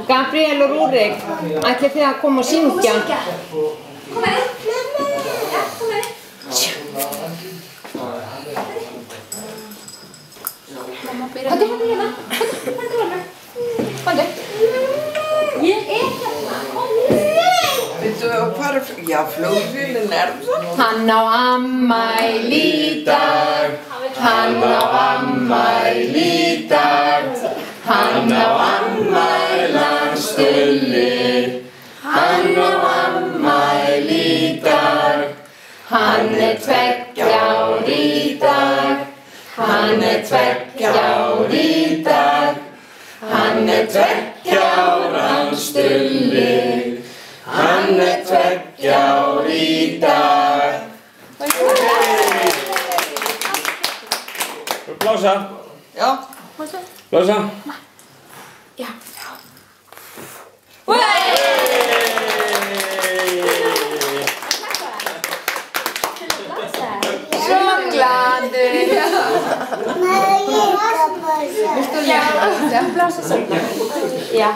Gabriel og Rúrik, ætlið þið að koma og syngja? Kom með. Ja, kom með. Mamma byrjar. Komdu hérna. Komdu. Ég hérna. Veitu, og hvað já, flugvélin það? Hann á afmæli í dag. Hann á afmæli í dag. Hann á afmælan Stulli. Hann á afmæli í dag. Hann tveggja ár í dag. Hann tveggja ár í dag. Hann tveggja ár hann Stulli. Hann tveggja ár í dag. Blása. Já. Blása. Ja. Svo gladur. Viltu blása? Blása. Ja.